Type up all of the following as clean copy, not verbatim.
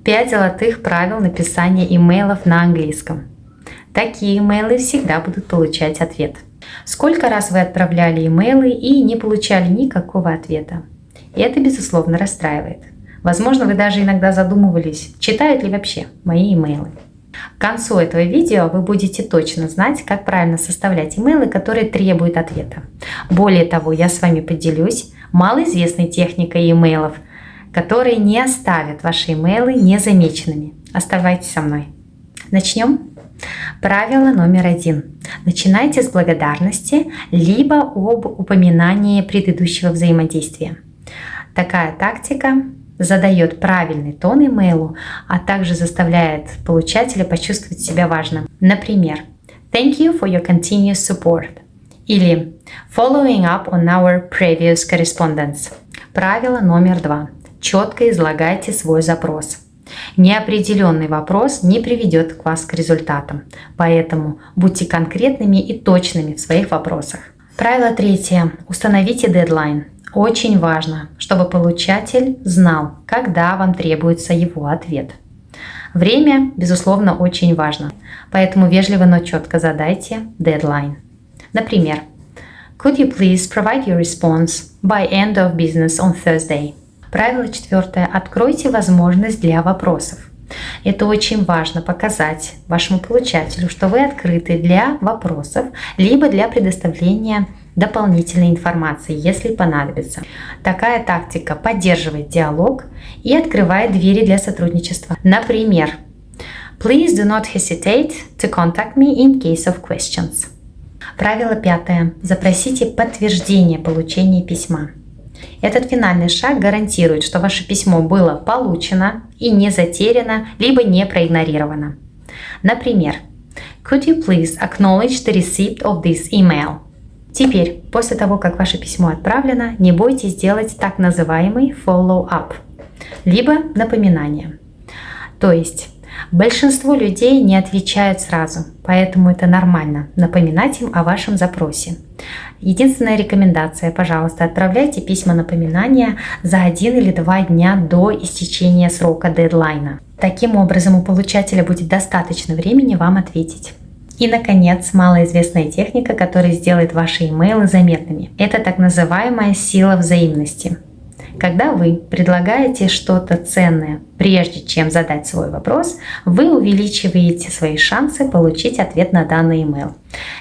5 золотых правил написания имейлов на английском. Такие имейлы всегда будут получать ответ. Сколько раз вы отправляли имейлы и не получали никакого ответа? И это, безусловно, расстраивает. Возможно, вы даже иногда задумывались, читают ли вообще мои имейлы. К концу этого видео вы будете точно знать, как правильно составлять имейлы, которые требуют ответа. Более того, я с вами поделюсь малоизвестной техникой имейлов, которые не оставят ваши имейлы незамеченными. Оставайтесь со мной. Начнем. Правило номер 1. Начинайте с благодарности, либо об упоминании предыдущего взаимодействия. Такая тактика задает правильный тон имейлу, а также заставляет получателя почувствовать себя важным. Например, «Thank you for your continuous support» или «Following up on our previous correspondence». Правило номер 2. Четко излагайте свой запрос. Неопределенный вопрос не приведет вас к результатам, поэтому будьте конкретными и точными в своих вопросах. Правило 3. Установите дедлайн. Очень важно, чтобы получатель знал, когда вам требуется его ответ. Время, безусловно, очень важно, поэтому вежливо, но четко задайте дедлайн. Например, «Could you please provide your response by end of business on Thursday?» Правило 4. Откройте возможность для вопросов. Это очень важно показать вашему получателю, что вы открыты для вопросов, либо для предоставления дополнительной информации, если понадобится. Такая тактика поддерживает диалог и открывает двери для сотрудничества. Например, «Please do not hesitate to contact me in case of questions». Правило 5. Запросите подтверждение получения письма. Этот финальный шаг гарантирует, что ваше письмо было получено и не затеряно, либо не проигнорировано. Например, «Could you please acknowledge the receipt of this email?» Теперь, после того, как ваше письмо отправлено, не бойтесь сделать так называемый follow-up, либо напоминание. То есть, большинство людей не отвечают сразу, поэтому это нормально напоминать им о вашем запросе. Единственная рекомендация, пожалуйста, отправляйте письма напоминания за 1 или 2 дня до истечения срока дедлайна. Таким образом, у получателя будет достаточно времени вам ответить. И, наконец, малоизвестная техника, которая сделает ваши имейлы заметными. Это так называемая сила взаимности. Когда вы предлагаете что-то ценное, прежде чем задать свой вопрос, вы увеличиваете свои шансы получить ответ на данный имейл.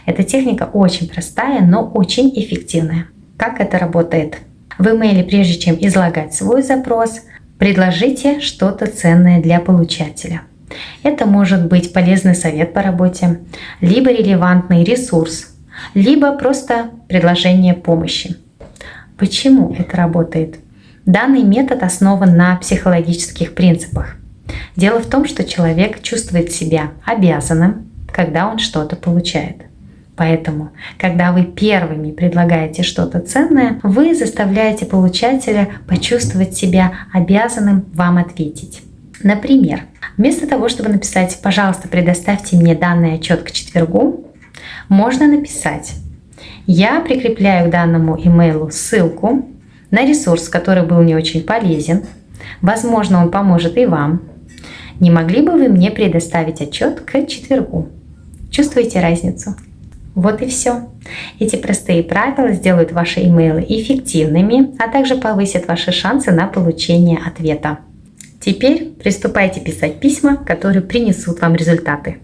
Эта техника очень простая, но очень эффективная. Как это работает? В имейле, прежде чем излагать свой запрос, предложите что-то ценное для получателя. Это может быть полезный совет по работе, либо релевантный ресурс, либо просто предложение помощи. Почему это работает? Данный метод основан на психологических принципах. Дело в том, что человек чувствует себя обязанным, когда он что-то получает. Поэтому, когда вы первыми предлагаете что-то ценное, вы заставляете получателя почувствовать себя обязанным вам ответить. Например, вместо того, чтобы написать «Пожалуйста, предоставьте мне данный отчет к четвергу», можно написать «Я прикрепляю к данному имейлу ссылку на ресурс, который был мне очень полезен. Возможно, он поможет и вам. Не могли бы вы мне предоставить отчет к четвергу?» Чувствуете разницу? Вот и все. Эти простые правила сделают ваши имейлы эффективными, а также повысят ваши шансы на получение ответа. Теперь приступайте писать письма, которые принесут вам результаты.